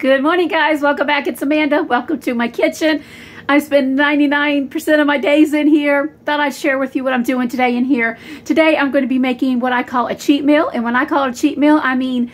Good morning, guys. Welcome back. It's Amanda. Welcome to my kitchen. I spend 99% of my days in here. Thought I'd share with you what I'm doing today in here. Today, I'm going to be making what I call a cheat meal. And when I call it a cheat meal, I mean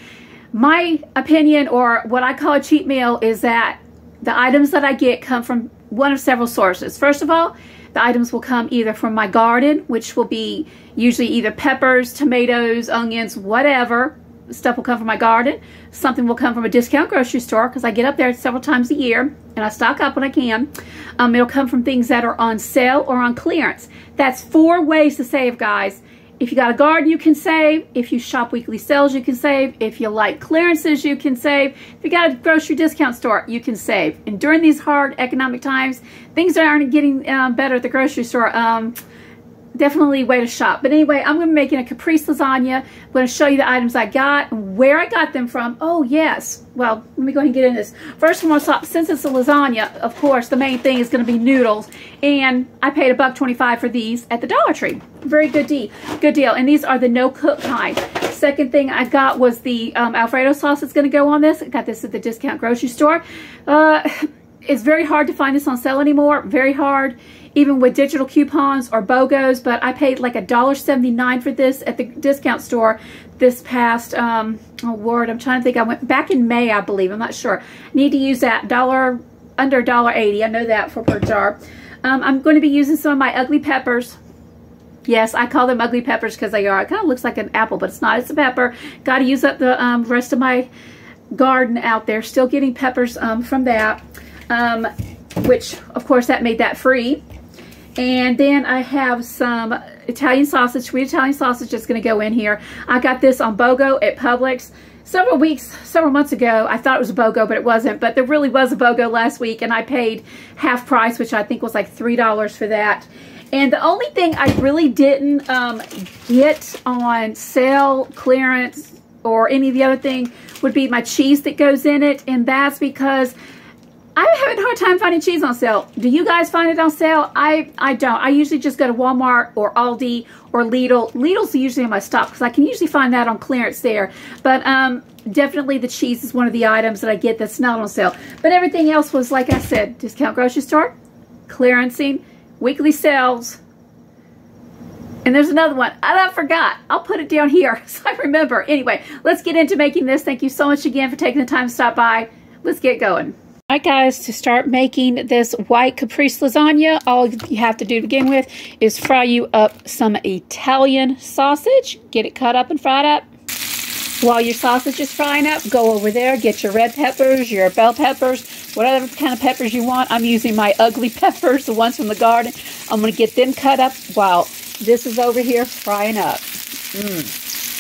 my opinion, or what I call a cheat meal, is that the items that I get come from one of several sources. First of all, the items will come either from my garden, which will be usually either peppers, tomatoes, onions, whatever. Stuff will come from my garden. Something will come from a discount grocery store because I get up there several times a year and I stock up when I can. It'll come from things that are on sale or on clearance. That's 4 ways to save, guys. If you got a garden, you can save. If you shop weekly sales, you can save. If you like clearances, you can save. If you got a grocery discount store, you can save. And during these hard economic times, things aren't getting better at the grocery store. Definitely way to shop. But anyway, I'm going to be making a caprese lasagna. I'm going to show you the items I got and where I got them from. Oh, yes. Well, let me go ahead and get into this. First of all, since it's a lasagna, of course, the main thing is going to be noodles. And I paid $1.25 for these at the Dollar Tree. Very good deal. Good deal. And these are the no-cook kind. Second thing I got was the Alfredo sauce that's going to go on this. I got this at the discount grocery store. It's very hard to find this on sale anymore. Very hard. Even with digital coupons or BOGOs, but I paid like $1.79 for this at the discount store this past, oh Lord, I'm trying to think. I went back in May, I believe. I'm not sure. I need to use that under $1.80. I know that for per jar. I'm going to be using some of my ugly peppers. Yes, I call them ugly peppers because they are. It kind of looks like an apple, but it's not. It's a pepper. Got to use up the rest of my garden out there. Still getting peppers from that, which, of course, that made that free. And then I have some Italian sausage, sweet Italian sausage that's going to go in here. I got this on BOGO at Publix several months ago. I thought it was a BOGO, but it wasn't. But there really was a BOGO last week, and I paid half price, which I think was like $3 for that. And the only thing I really didn't get on sale, clearance, or any of the other thing would be my cheese that goes in it. And that's because I'm having a hard time finding cheese on sale. Do you guys find it on sale? I don't. I usually just go to Walmart or Aldi or Lidl. Lidl's usually in my stock because I can usually find that on clearance there. But definitely the cheese is one of the items that I get that's not on sale. But everything else was, like I said, discount grocery store, clearancing, weekly sales. And there's another one. I forgot. I'll put it down here so I remember. Anyway, let's get into making this. Thank you so much again for taking the time to stop by. Let's get going. Alright, guys, to start making this white caprese lasagna, all you have to do to begin with is fry you up some Italian sausage. Get it cut up and fried up. While your sausage is frying up, go over there, get your red peppers, your bell peppers, whatever kind of peppers you want. I'm using my ugly peppers, the ones from the garden. I'm going to get them cut up while this is over here frying up.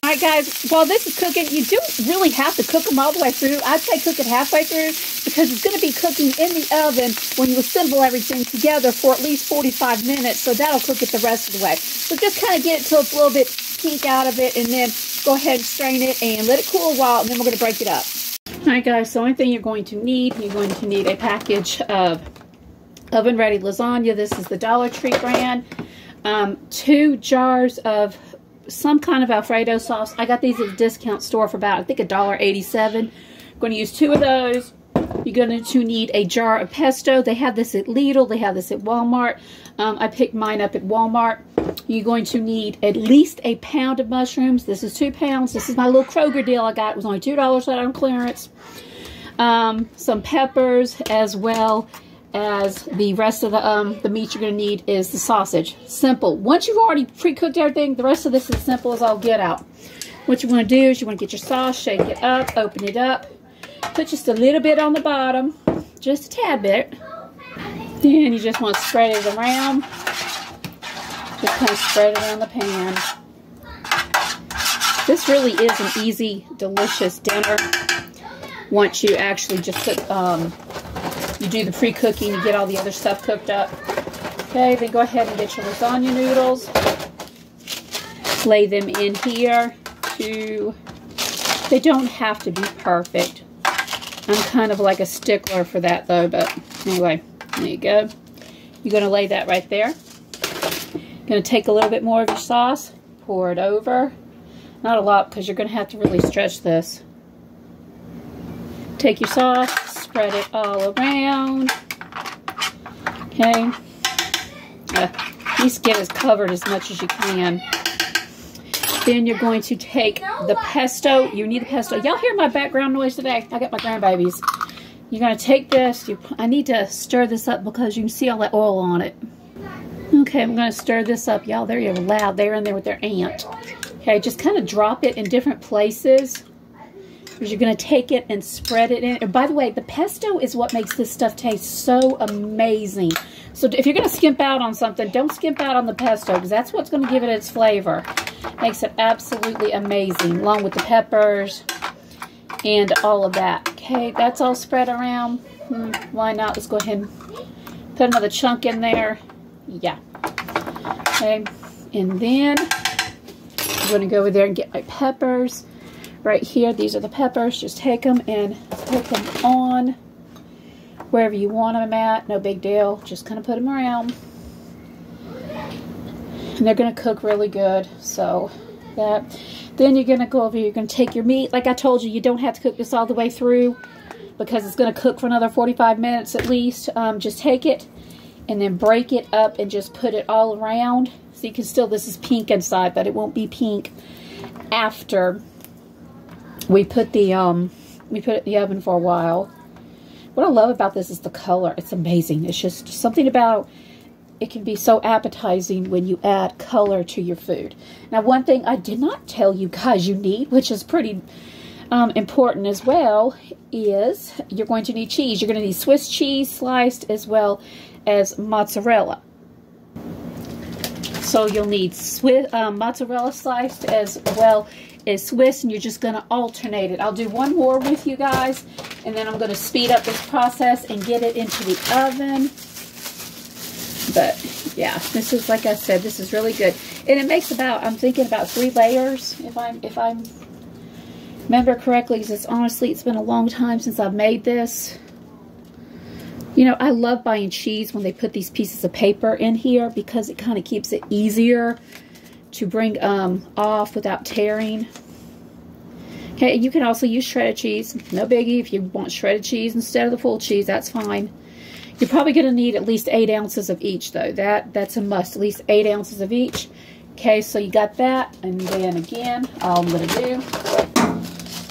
Alright, guys, while this is cooking, you don't really have to cook them all the way through. I'd say cook it halfway through because it's going to be cooking in the oven when you assemble everything together for at least 45 minutes, so that'll cook it the rest of the way. So just kind of get it till it's a little bit pink out of it, and then go ahead and strain it and let it cool a while, and then we're going to break it up. Alright, guys, so the only thing you're going to need a package of oven-ready lasagna. This is the Dollar Tree brand. 2 jars of some kind of Alfredo sauce. I got these at the discount store for about, I think, $1.87. I'm going to use 2 of those. You're going to need a jar of pesto. They have this at Lidl. They have this at Walmart. I picked mine up at Walmart. You're going to need at least a pound of mushrooms. This is 2 pounds. This is my little Kroger deal I got. It was only $2 out on clearance. Some peppers, as well as the rest of the meat you're going to need is the sausage. Simple. Once you've already pre-cooked everything, the rest of this is simple as all get out. What you want to do is you want to get your sauce, shake it up, open it up, put just a little bit on the bottom, just a tad bit. Then you just want to spread it around. Just kind of spread it around the pan. This really is an easy, delicious dinner once you actually just put you do the pre-cooking to get all the other stuff cooked up. Okay, then go ahead and get your lasagna noodles. Lay them in here. They don't have to be perfect. I'm kind of like a stickler for that though, but anyway, there you go. You're going to lay that right there. Going to take a little bit more of your sauce, pour it over. Not a lot because you're going to have to really stretch this. Take your sauce, spread it all around. Okay. At least get as covered as much as you can. Then you're going to take the pesto. You need the pesto. Y'all hear my background noise today? I got my grandbabies. You're going to take this. I need to stir this up because you can see all that oil on it. Okay, I'm going to stir this up. Y'all, they're loud. They're in there with their aunt. Okay, just kind of drop it in different places. Because you're going to take it and spread it in. And by the way, the pesto is what makes this stuff taste so amazing. So if you're going to skimp out on something, don't skimp out on the pesto because that's what's going to give it its flavor. Makes it absolutely amazing, along with the peppers and all of that. Okay, that's all spread around. Why not? Let's go ahead and put another chunk in there. Yeah. Okay, and then I'm going to go over there and get my peppers. Right here, these are the peppers. Just take them and put them on wherever you want them at. No big deal. Just kind of put them around. And they're going to cook really good. So that. Then you're going to go over here. You're going to take your meat. Like I told you, you don't have to cook this all the way through because it's going to cook for another 45 minutes at least. Just take it and then break it up and just put it all around. So you can still, this is pink inside, but it won't be pink after we put it in the oven for a while. What I love about this is the color. It's amazing. It's just something about it can be so appetizing when you add color to your food. Now, one thing I did not tell you guys you need, which is pretty important as well, is you're going to need cheese. You're going to need Swiss cheese sliced as well as mozzarella. So you'll need mozzarella sliced as well as Swiss, and you're just going to alternate it. I'll do one more with you guys, and then I'm going to speed up this process and get it into the oven. But yeah, this is, like I said, this is really good, and it makes about, I'm thinking about 3 layers if I remember correctly. Because honestly, it's been a long time since I've made this. You know, I love buying cheese when they put these pieces of paper in here because it kind of keeps it easier to bring off without tearing. Okay, you can also use shredded cheese. No biggie. If you want shredded cheese instead of the full cheese, that's fine. You're probably going to need at least 8 ounces of each, though. That's a must. At least 8 ounces of each. Okay, so you got that. And then again, all I'm going to do,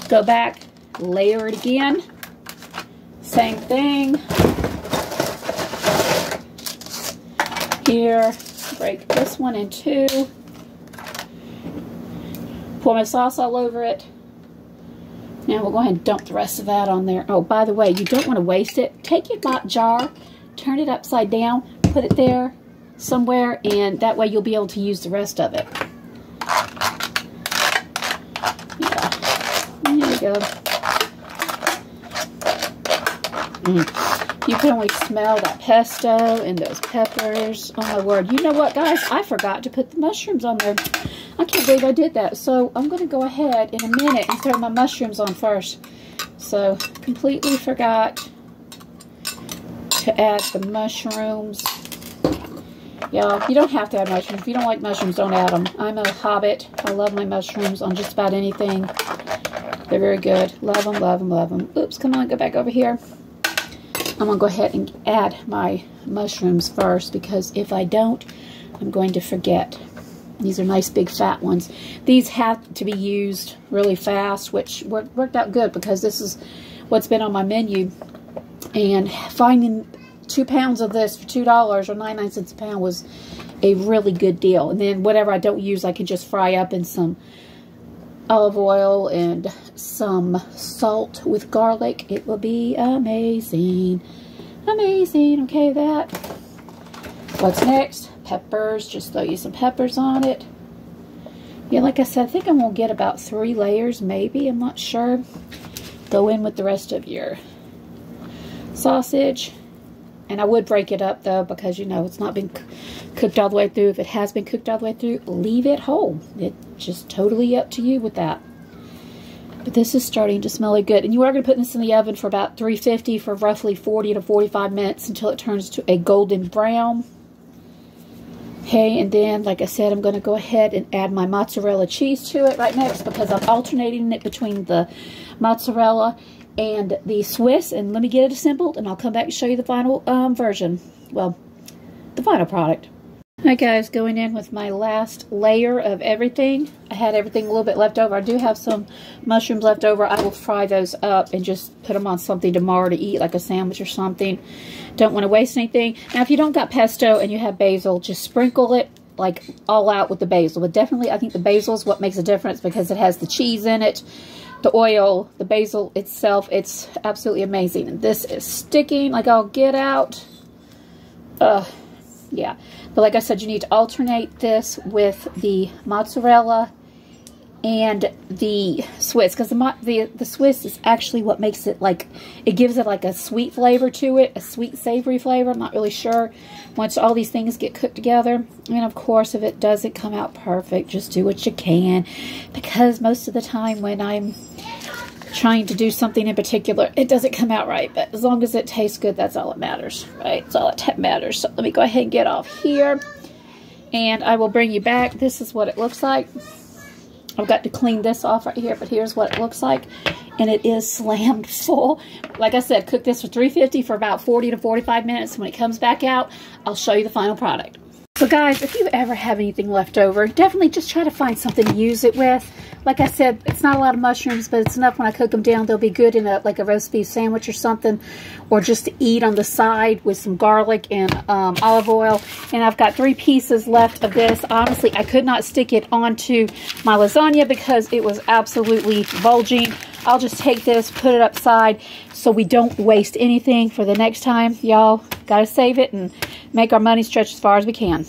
go back, layer it again. Same thing. Here, break this one in 2. Pour my sauce all over it. Now we'll go ahead and dump the rest of that on there. Oh, by the way, you don't want to waste it. Take your mop jar, turn it upside down, put it there somewhere, and that way you'll be able to use the rest of it. Yeah, there you go. You can only smell that pesto and those peppers. Oh my word. You know what, guys? I forgot to put the mushrooms on there. I can't believe I did that. So I'm going to go ahead in a minute and throw my mushrooms on first. So completely forgot to add the mushrooms. Y'all, you don't have to add mushrooms. If you don't like mushrooms, don't add them. I'm a hobbit. I love my mushrooms on just about anything. They're very good. Love them, love them, love them. Oops, come on, go back over here. I'm going to go ahead and add my mushrooms first because if I don't, I'm going to forget. These are nice big fat ones. These have to be used really fast, which worked out good because this is what's been on my menu. And finding 2 pounds of this for $2 or 99 cents a pound was a really good deal. And then whatever I don't use, I can just fry up in some olive oil and some salt with garlic. It will be amazing. Amazing. Okay, that. What's next? Peppers. Just throw you some peppers on it. Yeah, like I said, I think I'm going to get about 3 layers, maybe. I'm not sure. Go in with the rest of your sausage. And I would break it up, though, because, you know, it's not been cooked all the way through. If it has been cooked all the way through, leave it whole. It's just totally up to you with that. But this is starting to smell really good. And you are going to put this in the oven for about 350 for roughly 40 to 45 minutes until it turns to a golden brown. Okay, and then, like I said, I'm going to go ahead and add my mozzarella cheese to it right next because I'm alternating it between the mozzarella and the Swiss, and let me get it assembled, and I'll come back and show you the final version. Well, the final product. Alright guys, going in with my last layer of everything. I had everything a little bit left over. I do have some mushrooms left over. I will fry those up and just put them on something tomorrow to eat, like a sandwich or something. Don't want to waste anything. Now, if you don't got pesto and you have basil, just sprinkle it like all out with the basil. But definitely, I think the basil is what makes a difference because it has the cheese in it, the oil, the basil itself. It's absolutely amazing. And this is sticking like I'll get out. Yeah, but like I said, you need to alternate this with the mozzarella and the Swiss, because the Swiss is actually what makes it, like, it gives it like a sweet flavor to it, a sweet savory flavor. I'm not really sure once all these things get cooked together. And of course, if it doesn't come out perfect, just do what you can, because most of the time when I'm trying to do something in particular, it doesn't come out right. But as long as it tastes good, that's all that matters, right? That's all that matters. So let me go ahead and get off here, and I will bring you back. This is what it looks like. I've got to clean this off right here, but here's what it looks like, and it is slammed full. Like I said, cook this for 350 for about 40 to 45 minutes. When it comes back out, I'll show you the final product. So guys, if you ever have anything left over, definitely just try to find something to use it with. Like I said, it's not a lot of mushrooms, but it's enough when I cook them down. They'll be good in like a roast beef sandwich or something, or just to eat on the side with some garlic and olive oil. And I've got 3 pieces left of this. Honestly, I could not stick it onto my lasagna because it was absolutely bulging. I'll just take this, put it upside so we don't waste anything for the next time. Y'all got to save it and make our money stretch as far as we can.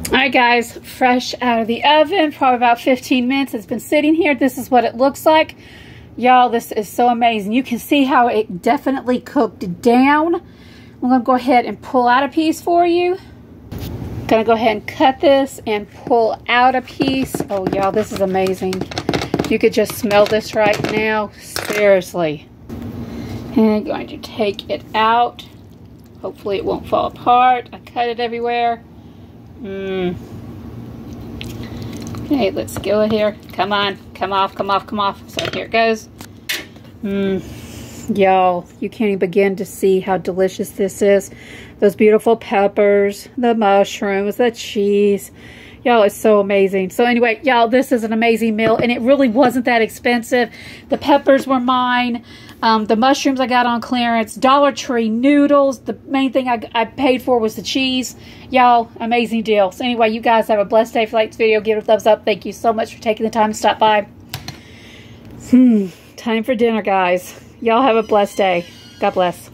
Alright guys, fresh out of the oven, probably about 15 minutes. It's been sitting here. This is what it looks like. Y'all, this is so amazing. You can see how it definitely cooked down. I'm going to go ahead and pull out a piece for you. Going to go ahead and cut this and pull out a piece. Oh y'all, this is amazing. You could just smell this right now. Seriously. And I'm going to take it out. Hopefully it won't fall apart. I cut it everywhere. Okay, let's go here. Come on, come off, come off, come off. So here it goes. Y'all, you can't even begin to see how delicious this is. Those beautiful peppers, the mushrooms, the cheese. Y'all, it's so amazing. So anyway, y'all, this is an amazing meal, and it really wasn't that expensive. The peppers were mine. The mushrooms I got on clearance. Dollar Tree noodles. The main thing I paid for was the cheese. Y'all, amazing deal. So anyway, you guys have a blessed day. If you like this video, give it a thumbs up. Thank you so much for taking the time to stop by. Time for dinner, guys. Y'all have a blessed day. God bless.